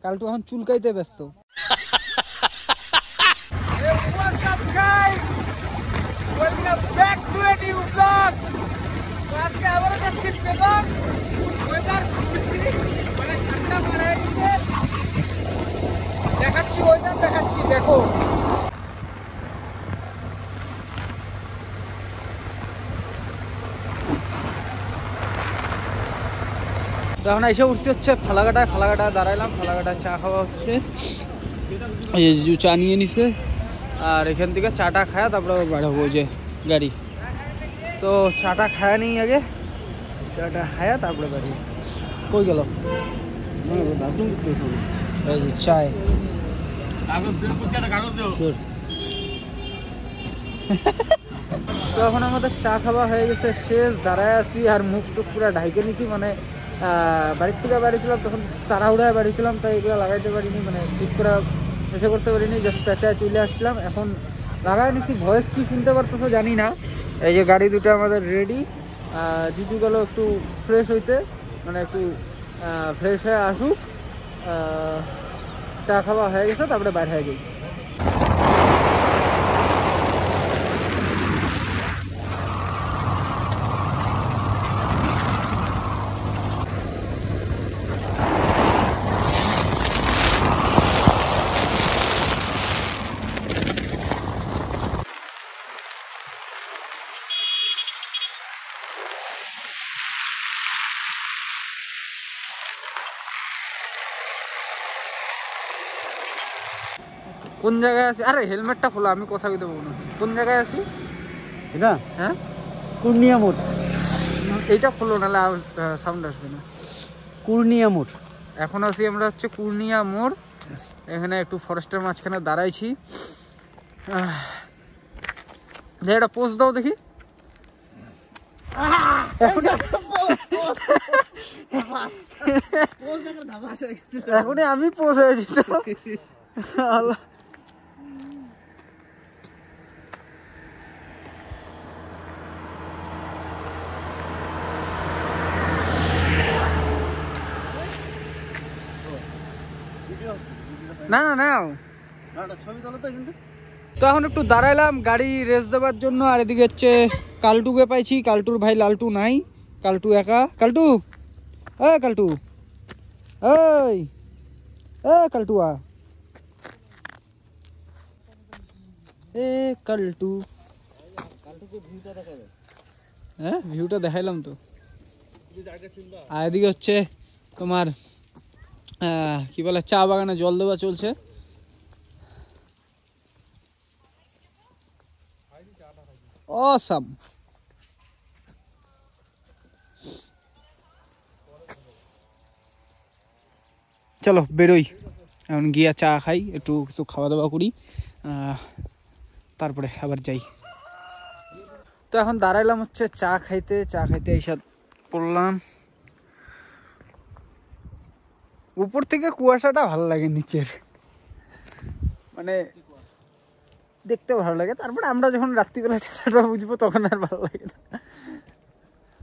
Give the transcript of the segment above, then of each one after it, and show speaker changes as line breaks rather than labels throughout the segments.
কালটু এখন চুলকাইতে ব্যস্ত। আজকে আবারও যাচ্ছি পেগং। ওয়েদার মানে ঠান্ডা মারা গেছে, দেখাচ্ছি ওয়েদার দেখাচ্ছি, দেখো। তো এখন এসে উঠছি হচ্ছে ফালাকাটায়। ফালাকাটায় দাঁড়াইলাম, ফালাকাটায় চা খাওয়া হচ্ছে। এই যে চা নিয়ে নিছে, আর এখান থেকে চাটা খায়া তারপরে বাড়ি হবো যে গাড়ি। তো চাটা খায়া নিই আগে, চাটা খায়া তারপরে বাড়ি। কই গেল এই যে চায়। তো এখন আমাদের চা খাওয়া হয়ে গেছে শেষ, দাঁড়ায় আছি আর মুখ টুক পুরো ঢাইকে নিছি। মানে বাড়ির থেকে বাড়িছিলাম তখন তাড়াহুড়ায় বাড়িছিলাম, তাই এগুলো লাগাইতে পারিনি, মানে ঠিক করে এসে করতে পারিনি, জাস্ট পেঁচায় চলে আসছিলাম। এখন লাগাই নিছি, ভয়েস কি শুনতে পারতেছো জানি না। এই যে গাড়ি দুটো আমাদের রেডি। জিজু গেল একটু ফ্রেশ হইতে, মানে একটু ফ্রেশ হয়ে আসুক। চা খাওয়া হয়ে গেছে, তারপরে বাইরে হয়ে গেছি। কোন জায়গায় আছি? আরে হেলমেটটা খোলা, আমি কথা বলতে পারবো না। কোন জায়গায় আছি এটা? হ্যাঁ, পূর্ণিয়া মোড়। এইটা খোলো, নাহলে সাউন্ড আসবে না। পূর্ণিয়া মোড়। এখন আছি আমরা হচ্ছে পূর্ণিয়া মোড়। এখানে একটু ফরেস্টের মাঝখানে দাঁড়াইছি। এটা পোস্ট দাও দেখি। এখনই আমি পৌঁছে যেত। না না না, তো এখন একটু দাঁড়াইলাম গাড়ি রেস দেওয়ার জন্য। আর এদিকে হচ্ছে কালটুকে পাইছি, কালটুর ভাই লালটু নাই, কালটু একা। কালটু, কালটু, কালটুয়া, কালটু। হ্যাঁ, ভিউটা দেখাইলাম তো। আর এদিকে হচ্ছে তোমার কি বলে, চা বাগানে জল দেওয়া চলছে। অসাম। চলো বেরোই, এখন গিয়া চা খাই, একটু কিছু খাওয়া দাওয়া করি, তারপরে আবার যাই। তো এখন দাঁড়াইলাম হচ্ছে চা খাইতে। চা খাইতে এইসব পড়লাম। উপর থেকে কুয়াশাটা ভালো লাগে, নিচের মানে দেখতে ভালো লাগে। তারপরে আমরা যখন রাত্রিবেলা ঠেলাটা বুঝবো তখন আর ভালো লাগে না।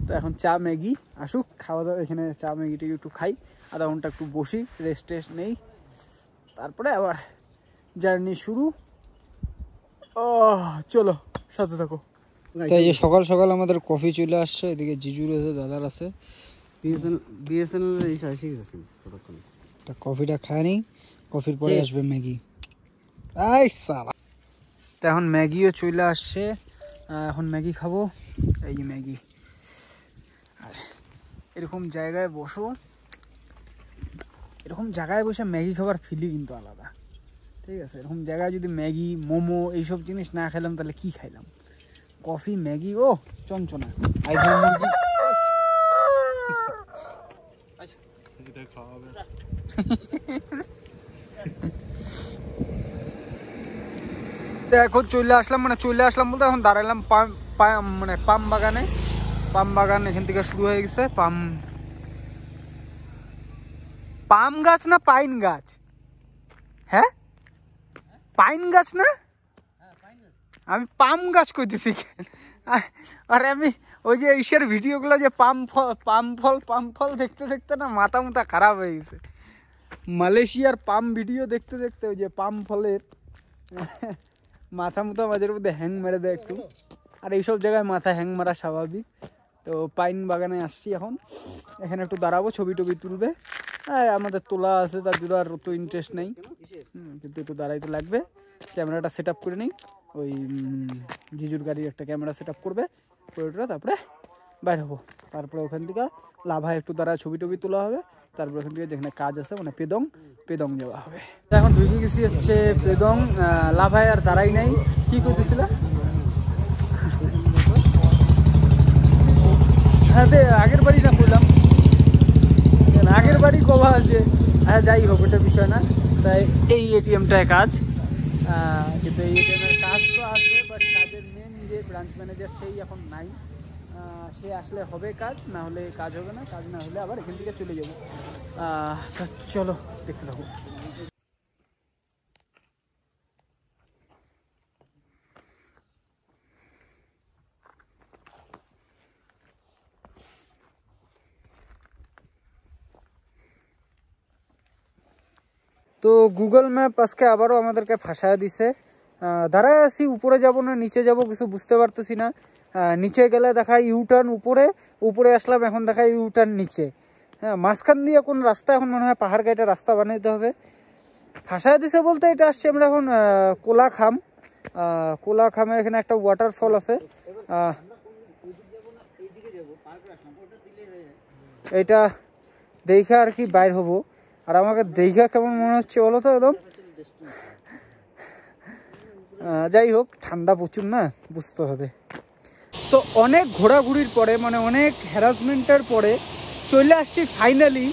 তো এখন চা ম্যাগি আসুক, খাওয়া দাওয়া এখানে চা ম্যাগিটা একটু খাই, আধা ঘন্টা একটু বসি, রেস্ট টেস্ট নেই, তারপরে আবার জার্নি শুরু। চলো সাথে থাকো। তাই যে সকাল সকাল আমাদের কফি চলে আসছে। এদিকে জিজুর আছে, দাদার আছে। তা কফিটা খায় নি, কফির পরে আসবে ম্যাগি। তো এখন ম্যাগিও চলে আসছে, এখন ম্যাগি খাবো। এই যে ম্যাগি। আর এরকম জায়গায় বসো, এরকম জায়গায় বসে ম্যাগি খাবার ফিলই কিন্তু আলাদা। ঠিক আছে, এরকম জায়গায় যদি ম্যাগি, মোমো এইসব জিনিস না খেলাম তাহলে কি খাইলাম? কফি, ম্যাগি, ও চঞ্চনা। এখন চলে আসলাম, মানে চলে আসলাম বলতে এখন দাঁড়ালাম মানে পাম বাগানে। পাম বাগান এখান থেকে শুরু হয়ে গেছে। পাম গাছ না পাইন গাছ? হ্যাঁ, পাইন গাছ না, আমি পাম গাছ কইতেছি। আরে আমি ওই যে ঈশ্বর ভিডিওগুলো যে পাম ফল দেখতে দেখতে না মাথা খারাপ হয়ে গেছে। মালয়েশিয়ার পাম ভিডিও দেখতে দেখতে ওই যে পাম ফলের মাথা মুথা মাঝের মধ্যে হ্যাং মেরে দেয় একটু, আর এইসব জায়গায় মাথা হ্যাং মারা স্বাভাবিক। তো পাইন বাগানে আসছি এখন, এখানে একটু দাঁড়াবো, ছবি টবি তুলবে। হ্যাঁ আমাদের তোলা আছে, তার জন্য আর অত ইন্টারেস্ট নেই, কিন্তু একটু দাঁড়াইতে লাগবে। ক্যামেরাটা সেট আপ করে নিই, ওই জিজুর গাড়ির একটা ক্যামেরা সেট আপ করবে, তারপরে বাইর হবো। তারপরে ওখান থেকে লাভায় একটু দাঁড়ায় ছবি টবি তোলা হবে, তারপর ওখান থেকে যেখানে কাজ আছে মানে পেদং যাওয়া হবে। এখন ঢুকে গেছি হচ্ছে পেদং, লাভায় আর দাঁড়াই নাই। কি করতেছিল? হ্যাঁ আগের বাড়ি না বললাম, আগের বাড়ি কবা আছে। হ্যাঁ যাই হোক ওটা বিষয় না। তাই এই এটিএমটায় কাজ, কিন্তু এই এটিএমের কাজ তো আছে, বাট কাজের মেন যে ব্রাঞ্চ ম্যানেজার সেই এখন নাই। সে আসলে হবে কাজ, না হলে কাজ হবে না, কাজ না হলে আবার এখান থেকে চলে যাবো। চলো দেখতে থাকো। তো গুগল ম্যাপ আজকে আবারও আমাদেরকে ফাঁসায় দিছে। দাঁড়ায় আছি, উপরে যাব না নিচে যাব কিছু বুঝতে পারতেছি না। নিচে গেলে দেখায় ইউটার্ন উপরে, উপরে আসলাম এখন দেখায় ইউটার্ন নিচে। হ্যাঁ মাঝখান দিয়ে কোন রাস্তা, এখন মনে হয় পাহাড় কেটে রাস্তা বানাইতে হবে। ফাঁসায় দিছে বলতে এটা আসছে আমরা এখন কোলাখাম। কোলাখামের এখানে একটা ওয়াটারফল আছে, এটা দেখে আর কি বাইর হবো। আর আমাকে দেখা কেমন মনে হচ্ছে বলো তো, একদম যাই হোক ঠান্ডা প্রচুর না, বুঝতে হবে। তো অনেক ঘোরাঘুরির পরে মানে অনেক হ্যারাসমেন্টের পরে চলে আসছি ফাইনালি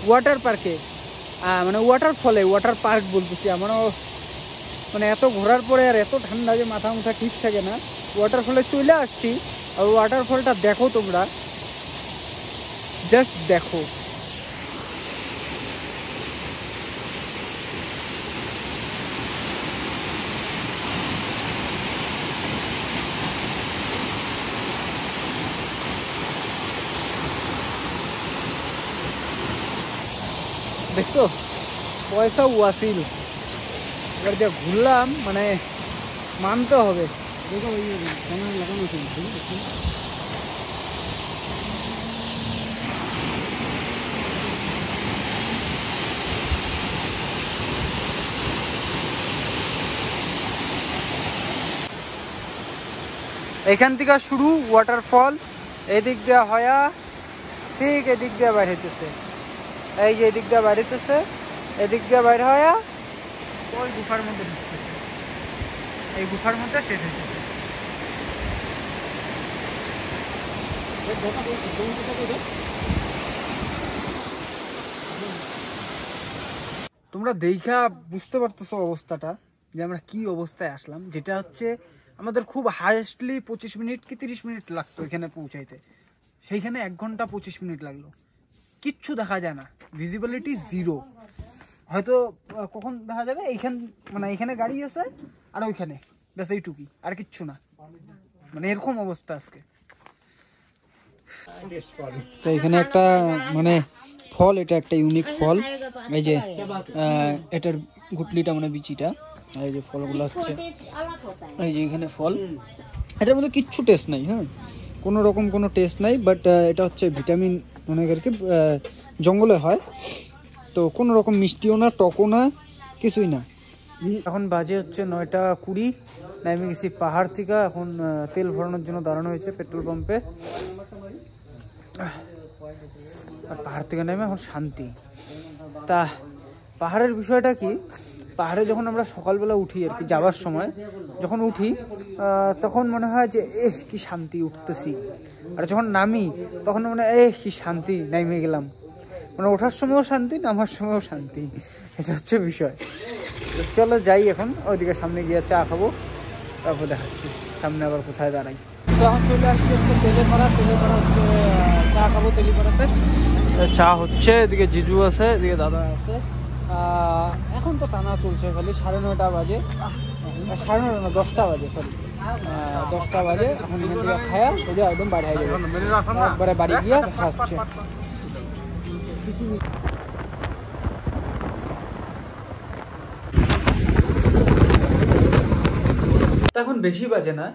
ওয়াটার পার্কে, মানে ওয়াটারফলে। ওয়াটার পার্ক বলতেছি আমারও, মানে এত ঘোরার পরে আর এত ঠান্ডা যে মাথা মুথা ঠিক থাকে না। ওয়াটারফলে চলে আসছি, আর ওয়াটারফলটা দেখো তোমরা, জাস্ট দেখো। দেখছো পয়সা ওয়াসিল। এবার যা ঘুরলাম মানে মানতে হবে। এখান থেকে শুরু ওয়াটারফল, এদিক দিয়ে হয়া ঠিক এদিক দিয়ে বাইর হইতেছে। এই যে এদিক দিয়ে বাইর হইতেছে, এদিক দিয়ে বাইর হয়া ওই গুফার মধ্যে ঢুকতেছে, এই গুফার মধ্যে শেষ হইতেছে। তোমরা দেখা বুঝতে পারতেছো অবস্থাটা, যে আমরা কি অবস্থায় আসলাম। যেটা হচ্ছে আমাদের খুব হাইয়েস্টলি 25 মিনিট কি 30 মিনিট লাগতো এখানে পৌঁছাইতে, সেইখানে 1 ঘন্টা 25 মিনিট লাগলো। কিচ্ছু দেখা যায় না, ভিজিবিলিটি জিরো। হয়তো কখন দেখা যাবে এইখান, মানে এইখানে গাড়ি আছে আর ওইখানে ব্যাস এইটুকুই, আর কিচ্ছু না। মানে এরকম অবস্থা আজকে। তো এখানে একটা মানে ফল, এটা একটা ইউনিক ফল। এই যে এটার গুটলিটা মানে বিচিটা, এই যে ফলগুলো হচ্ছে এই যে এখানে ফল। এটার মধ্যে কিচ্ছু টেস্ট নাই, হ্যাঁ কোনো রকম কোনো টেস্ট নাই, বাট এটা হচ্ছে ভিটামিন মনে আর কি, জঙ্গলে হয়। তো কোনো রকম মিষ্টিও না, টকও না, কিছুই না। এখন বাজে হচ্ছে 9:20। নেমে গেছি পাহাড় থেকে, এখন তেল ভরানোর জন্য দাঁড়ানো হয়েছে পেট্রোল পাম্পে। আর পাহাড় থেকে নেমে এখন শান্তি। তা পাহাড়ের বিষয়টা কি, পাহাড়ে যখন আমরা সকালবেলা উঠি আর কি, যাওয়ার সময় যখন উঠি তখন মনে হয় যে কি শান্তি উঠতেছি, আর যখন নামি তখন মনে হয় কি শান্তি নেমে গেলাম। মানে ওঠার সময়ও শান্তি, নামার সময়ও শান্তি, এটা হচ্ছে বিষয়। তো চলো যাই এখন ওইদিকে, সামনে গিয়ে চা খাবো, তারপর দেখাচ্ছি সামনে আবার কোথায় দাঁড়াই। তো এখন চলে আসছি হচ্ছে তেলেপাড়া হচ্ছে চা খাবো তেলিপাড়াতে। চা হচ্ছে, এদিকে জিজু আছে, এদিকে দাদা আছে। এখন তো টানা চলছে, খালি 9:30 বাজে, 9:30 না 10টা বাজে, সরি 10টা বাজে। এখন এখান থেকে খায়া ওই একদম বাড়ি হয়ে যাবে, একবারে বাড়ি গিয়ে দেখা হচ্ছে। এখন বেশি বাজে না,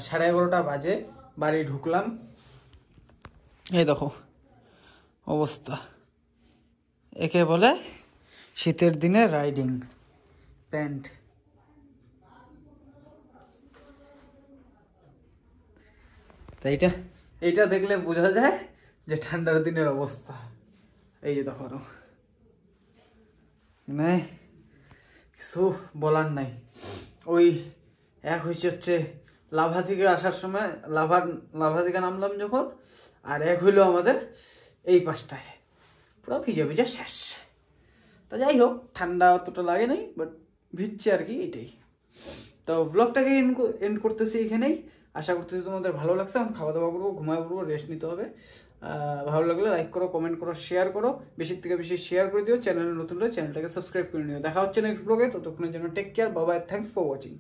11:30 বাজে, বাড়ি ঢুকলাম। এই দেখো অবস্থা, একে বলে শীতের দিনে রাইডিং প্যান্ট। তাই এইটা দেখলে বোঝা যায় যে ঠান্ডার দিনের অবস্থা। এই যে দেখো মানে কিছু বলার নাই। ওই এক হচ্ছে লাভা থেকে আসার সময়, লাভা থেকে নামলাম যখন, আর এক হইলো আমাদের এই পাশটায়, পুরো ভিজে ভিজে শেষ। তা যাই হোক, ঠান্ডা অতটা লাগে নাই, বাট ভিজছে আর কি, এটাই। তো ব্লগটাকে এন্ড করতেছি এখানেই। আশা করতেছি তোমাদের ভালো লাগছে। আমি খাওয়া দাওয়া করবো, ঘুমায় পড়বো, রেস্ট নিতে হবে। ভালো লাগলে লাইক করো, কমেন্ট করো, শেয়ার করো, বেশি থেকে বেশি শেয়ার করে দিও। চ্যানেলে নতুন হলে চ্যানেলটাকে সাবস্ক্রাইব করে নিও। দেখা হচ্ছে নেক্সট ব্লগে, ততক্ষণের জন্য take care, bye bye, thanks for watching.